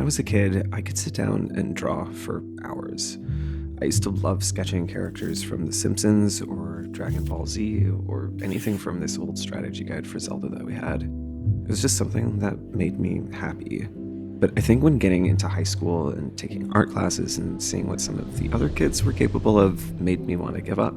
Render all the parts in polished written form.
I was a kid, I could sit down and draw for hours. I used to love sketching characters from The Simpsons or Dragon Ball Z or anything from this old strategy guide for Zelda that we had. It was just something that made me happy. But I think when getting into high school and taking art classes and seeing what some of the other kids were capable of made me want to give up.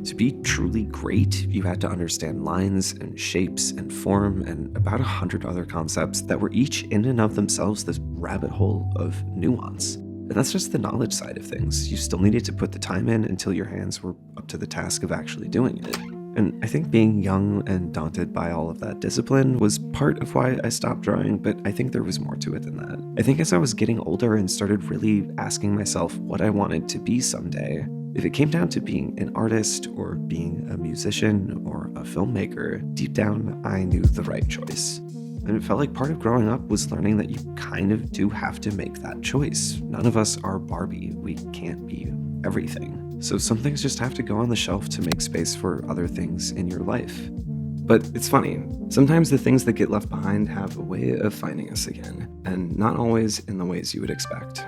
To be truly great, you had to understand lines and shapes and form and about 100 other concepts that were each in and of themselves this rabbit hole of nuance. And that's just the knowledge side of things. You still needed to put the time in until your hands were up to the task of actually doing it. And I think being young and daunted by all of that discipline was part of why I stopped drawing, but I think there was more to it than that. I think as I was getting older and started really asking myself what I wanted to be someday, if it came down to being an artist or being a musician or a filmmaker, deep down I knew the right choice. And it felt like part of growing up was learning that you kind of do have to make that choice. None of us are Barbie. We can't be everything. So some things just have to go on the shelf to make space for other things in your life. But it's funny, sometimes the things that get left behind have a way of finding us again, and not always in the ways you would expect.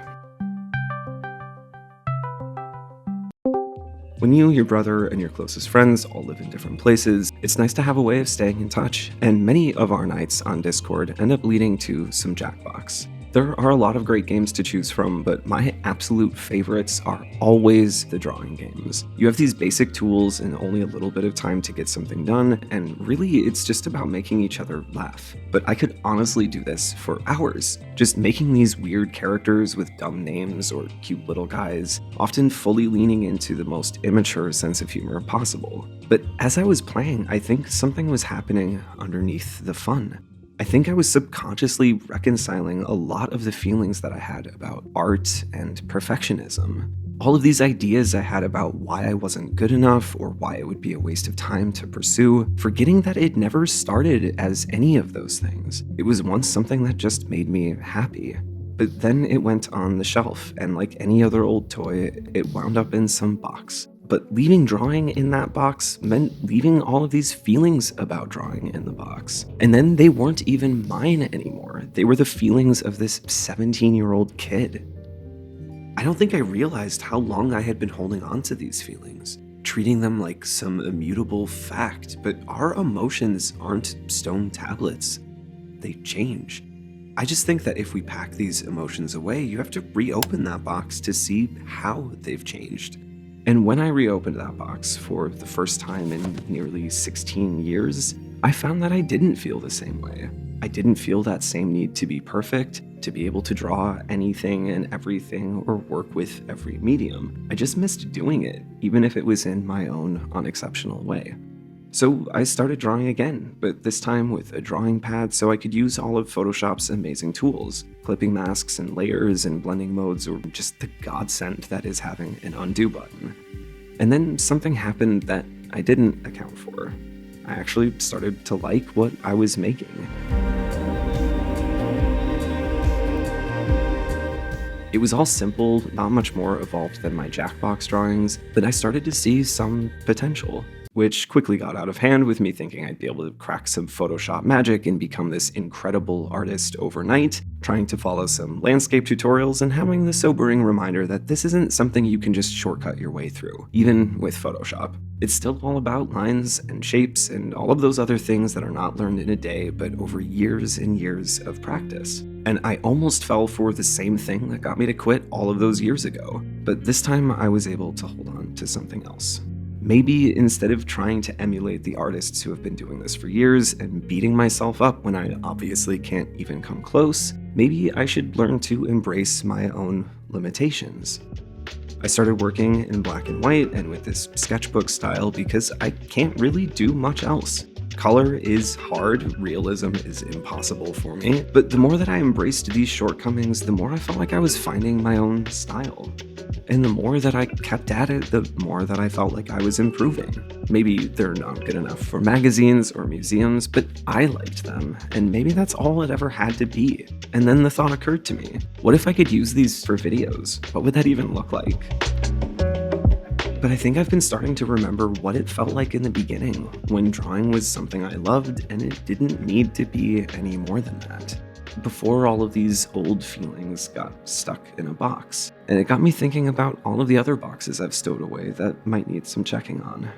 When you, your brother, and your closest friends all live in different places, it's nice to have a way of staying in touch, and many of our nights on Discord end up leading to some Jackbox. There are a lot of great games to choose from, but my absolute favorites are always the drawing games. You have these basic tools and only a little bit of time to get something done, and really it's just about making each other laugh. But I could honestly do this for hours, just making these weird characters with dumb names or cute little guys, often fully leaning into the most immature sense of humor possible. But as I was playing, I think something was happening underneath the fun. I think I was subconsciously reconciling a lot of the feelings that I had about art and perfectionism. All of these ideas I had about why I wasn't good enough or why it would be a waste of time to pursue, forgetting that it never started as any of those things. It was once something that just made me happy. But then it went on the shelf, and like any other old toy, it wound up in some box. But leaving drawing in that box meant leaving all of these feelings about drawing in the box. And then they weren't even mine anymore. They were the feelings of this 17-year-old kid. I don't think I realized how long I had been holding on to these feelings, treating them like some immutable fact, but our emotions aren't stone tablets. They change. I just think that if we pack these emotions away, you have to reopen that box to see how they've changed. And when I reopened that box for the first time in nearly 16 years, I found that I didn't feel the same way. I didn't feel that same need to be perfect, to be able to draw anything and everything or work with every medium. I just missed doing it, even if it was in my own unexceptional way. So I started drawing again, but this time with a drawing pad so I could use all of Photoshop's amazing tools, clipping masks and layers and blending modes, or just the godsend that is having an undo button. And then something happened that I didn't account for. I actually started to like what I was making. It was all simple, not much more evolved than my Jackbox drawings, but I started to see some potential, which quickly got out of hand with me thinking I'd be able to crack some Photoshop magic and become this incredible artist overnight, trying to follow some landscape tutorials and having the sobering reminder that this isn't something you can just shortcut your way through, even with Photoshop. It's still all about lines and shapes and all of those other things that are not learned in a day, but over years and years of practice. And I almost fell for the same thing that got me to quit all of those years ago, but this time I was able to hold on to something else. Maybe instead of trying to emulate the artists who have been doing this for years and beating myself up when I obviously can't even come close, maybe I should learn to embrace my own limitations. I started working in black and white and with this sketchbook style because I can't really do much else. Color is hard, realism is impossible for me, but the more that I embraced these shortcomings, the more I felt like I was finding my own style. And the more that I kept at it, the more that I felt like I was improving. Maybe they're not good enough for magazines or museums, but I liked them, and maybe that's all it ever had to be. And then the thought occurred to me, what if I could use these for videos? What would that even look like? But I think I've been starting to remember what it felt like in the beginning, when drawing was something I loved and it didn't need to be any more than that. before all of these old feelings got stuck in a box. And it got me thinking about all of the other boxes I've stowed away that might need some checking on.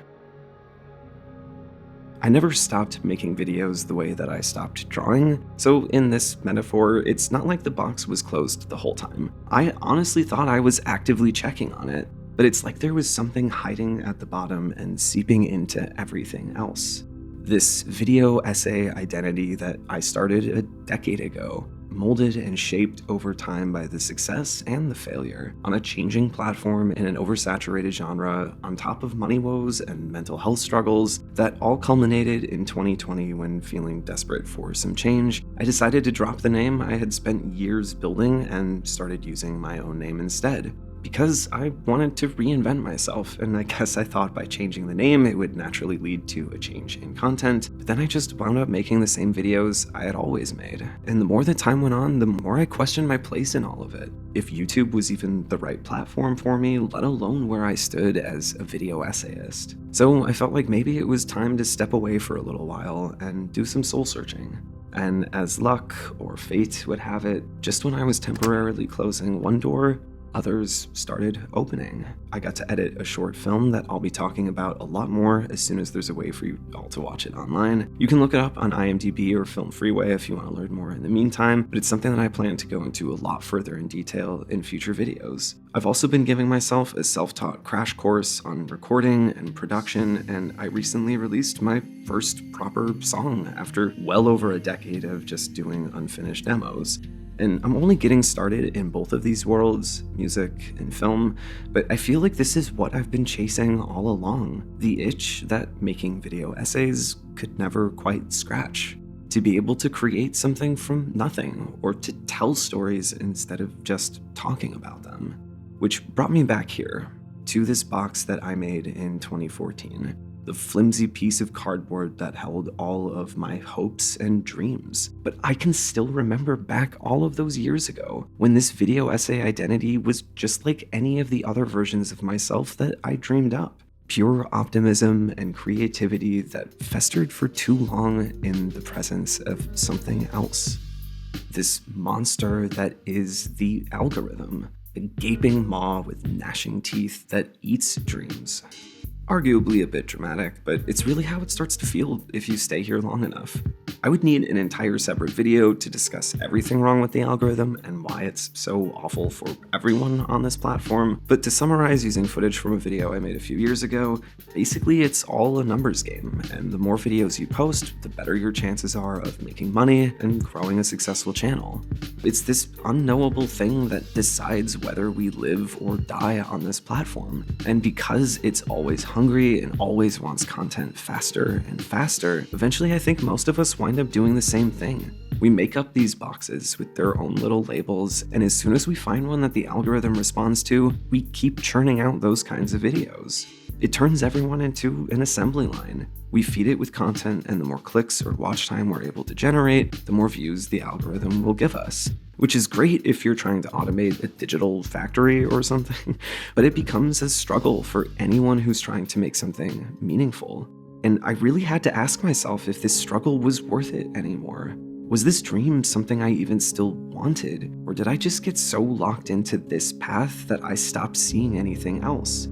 I never stopped making videos the way that I stopped drawing, so in this metaphor, it's not like the box was closed the whole time. I honestly thought I was actively checking on it, but it's like there was something hiding at the bottom and seeping into everything else. This video essay identity that I started a decade ago, molded and shaped over time by the success and the failure, on a changing platform in an oversaturated genre, on top of money woes and mental health struggles, that all culminated in 2020 when, feeling desperate for some change, I decided to drop the name I had spent years building and started using my own name instead. Because I wanted to reinvent myself, and I guess I thought by changing the name it would naturally lead to a change in content, but then I just wound up making the same videos I had always made. And the more that time went on, the more I questioned my place in all of it. If YouTube was even the right platform for me, let alone where I stood as a video essayist. So I felt like maybe it was time to step away for a little while and do some soul searching. And as luck or fate would have it, just when I was temporarily closing one door, others started opening. I got to edit a short film that I'll be talking about a lot more as soon as there's a way for you all to watch it online. You can look it up on IMDb or Film Freeway if you want to learn more in the meantime, but it's something that I plan to go into a lot further in detail in future videos. I've also been giving myself a self-taught crash course on recording and production, and I recently released my first proper song after well over a decade of just doing unfinished demos. And I'm only getting started in both of these worlds, music and film, but I feel like this is what I've been chasing all along. The itch that making video essays could never quite scratch. To be able to create something from nothing, or to tell stories instead of just talking about them. Which brought me back here, to this box that I made in 2014. The flimsy piece of cardboard that held all of my hopes and dreams. But I can still remember back all of those years ago, when this video essay identity was just like any of the other versions of myself that I dreamed up. Pure optimism and creativity that festered for too long in the presence of something else. This monster that is the algorithm. A gaping maw with gnashing teeth that eats dreams. Arguably a bit dramatic, but it's really how it starts to feel if you stay here long enough. I would need an entire separate video to discuss everything wrong with the algorithm and why it's so awful for everyone on this platform, but to summarize using footage from a video I made a few years ago, basically it's all a numbers game, and the more videos you post, the better your chances are of making money and growing a successful channel. It's this unknowable thing that decides whether we live or die on this platform, and because it's always hungry and always wants content faster and faster, eventually I think most of us wind up doing the same thing. We make up these boxes with their own little labels, and as soon as we find one that the algorithm responds to, we keep churning out those kinds of videos. It turns everyone into an assembly line. We feed it with content, and the more clicks or watch time we're able to generate, the more views the algorithm will give us. Which is great if you're trying to automate a digital factory or something, but it becomes a struggle for anyone who's trying to make something meaningful. And I really had to ask myself if this struggle was worth it anymore. Was this dream something I even still wanted, or did I just get so locked into this path that I stopped seeing anything else?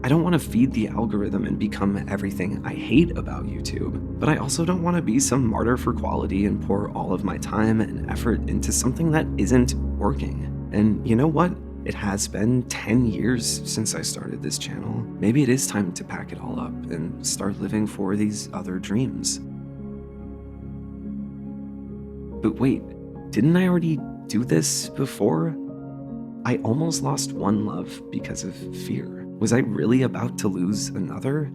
I don't want to feed the algorithm and become everything I hate about YouTube, but I also don't want to be some martyr for quality and pour all of my time and effort into something that isn't working. And you know what? It has been 10 years since I started this channel. Maybe it is time to pack it all up and start living for these other dreams. But wait, didn't I already do this before? I almost lost one love because of fear. Was I really about to lose another?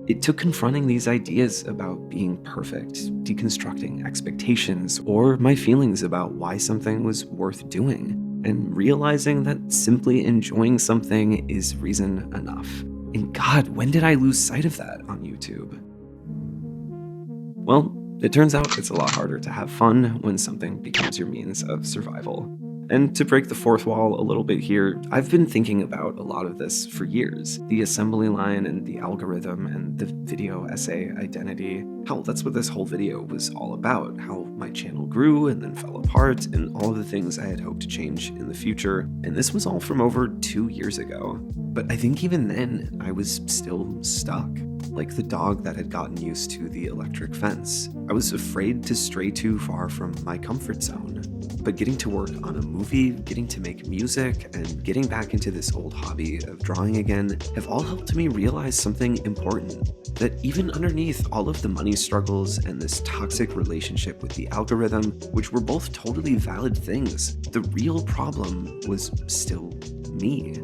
It took confronting these ideas about being perfect, deconstructing expectations, or my feelings about why something was worth doing, and realizing that simply enjoying something is reason enough. And God, when did I lose sight of that on YouTube? Well, it turns out it's a lot harder to have fun when something becomes your means of survival. And to break the fourth wall a little bit here, I've been thinking about a lot of this for years. The assembly line and the algorithm and the video essay identity. Hell, that's what this whole video was all about. How my channel grew and then fell apart, and all of the things I had hoped to change in the future. And this was all from over 2 years ago. But I think even then, I was still stuck. Like the dog that had gotten used to the electric fence. I was afraid to stray too far from my comfort zone. But getting to work on a movie, getting to make music, and getting back into this old hobby of drawing again have all helped me realize something important. That even underneath all of the money struggles and this toxic relationship with the algorithm, which were both totally valid things, the real problem was still me.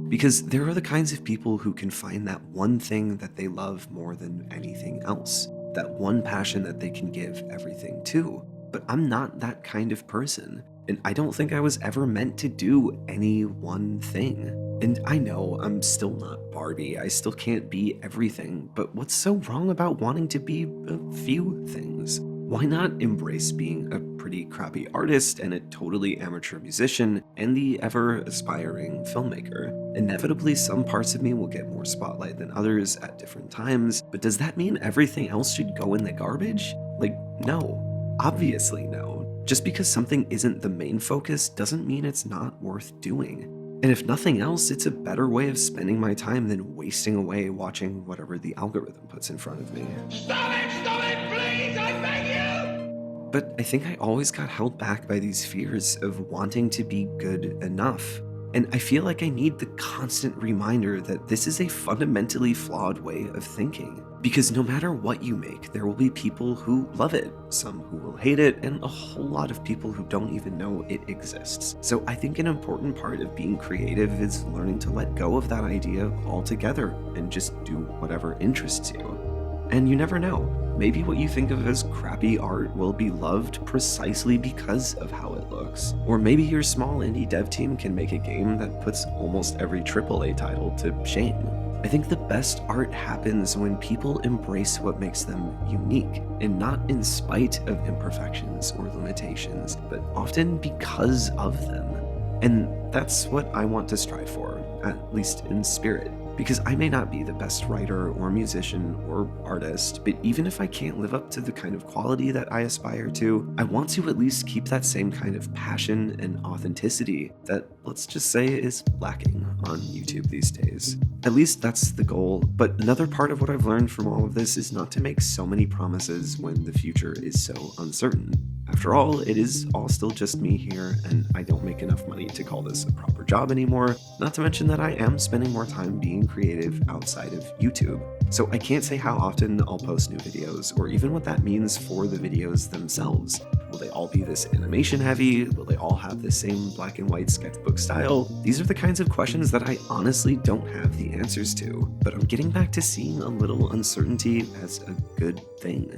Because there are the kinds of people who can find that one thing that they love more than anything else, that one passion that they can give everything to. But I'm not that kind of person, and I don't think I was ever meant to do any one thing. And I know I'm still not Barbie, I still can't be everything, but what's so wrong about wanting to be a few things? Why not embrace being a pretty crappy artist and a totally amateur musician and the ever-aspiring filmmaker? Inevitably, some parts of me will get more spotlight than others at different times, but does that mean everything else should go in the garbage? Like, no. Obviously no. Just because something isn't the main focus doesn't mean it's not worth doing. And if nothing else, it's a better way of spending my time than wasting away watching whatever the algorithm puts in front of me. Stop it, please, I beg you! But I think I always got held back by these fears of wanting to be good enough. And I feel like I need the constant reminder that this is a fundamentally flawed way of thinking. Because no matter what you make, there will be people who love it, some who will hate it, and a whole lot of people who don't even know it exists. So I think an important part of being creative is learning to let go of that idea altogether and just do whatever interests you. And you never know. Maybe what you think of as crappy art will be loved precisely because of how it looks. Or maybe your small indie dev team can make a game that puts almost every AAA title to shame. I think the best art happens when people embrace what makes them unique, and not in spite of imperfections or limitations, but often because of them. And that's what I want to strive for, at least in spirit. Because I may not be the best writer or musician or artist, but even if I can't live up to the kind of quality that I aspire to, I want to at least keep that same kind of passion and authenticity that, let's just say, is lacking on YouTube these days. At least that's the goal, but another part of what I've learned from all of this is not to make so many promises when the future is so uncertain. After all, it is all still just me here, and I don't make enough money to call this a proper job anymore, not to mention that I am spending more time being creative outside of YouTube. So I can't say how often I'll post new videos, or even what that means for the videos themselves. Will they all be this animation heavy? Will they all have the same black and white sketchbook style? These are the kinds of questions that I honestly don't have the answers to, but I'm getting back to seeing a little uncertainty as a good thing.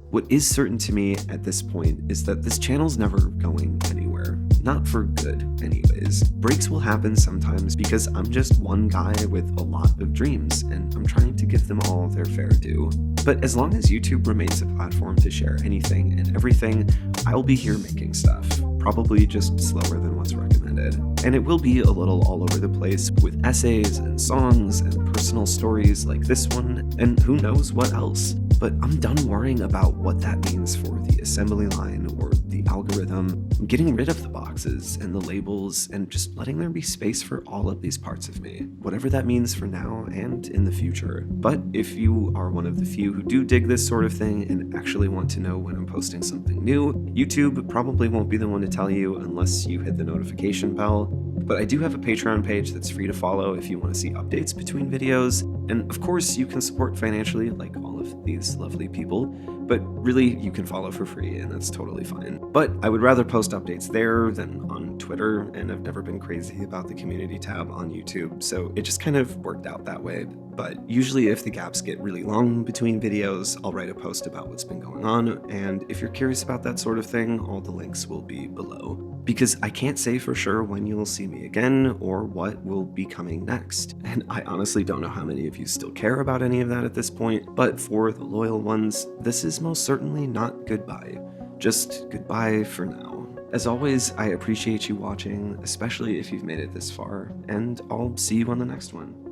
What is certain to me at this point is that this channel's never going anywhere. Not for good, anyways. Breaks will happen sometimes because I'm just one guy with a lot of dreams, and I'm trying to give them all their fair due. But as long as YouTube remains a platform to share anything and everything, I'll be here making stuff. Probably just slower than what's recommended. And it will be a little all over the place with essays and songs and personal stories like this one, and who knows what else. But I'm done worrying about what that means for the assembly line or the algorithm. I'm getting rid of the boxes and the labels and just letting there be space for all of these parts of me, whatever that means for now and in the future. But if you are one of the few who do dig this sort of thing and actually want to know when I'm posting something new, YouTube probably won't be the one to tell you unless you hit the notification bell. But I do have a Patreon page that's free to follow if you want to see updates between videos. And of course, you can support financially like all of these lovely people, but really you can follow for free and that's totally fine. But I would rather post updates there than on Twitter, and I've never been crazy about the community tab on YouTube, so it just kind of worked out that way. But usually if the gaps get really long between videos, I'll write a post about what's been going on, and if you're curious about that sort of thing, all the links will be below. Because I can't say for sure when you'll see me again or what will be coming next. And I honestly don't know how many of you still care about any of that at this point, but for the loyal ones, this is most certainly not goodbye. Just goodbye for now. As always, I appreciate you watching, especially if you've made it this far, and I'll see you on the next one.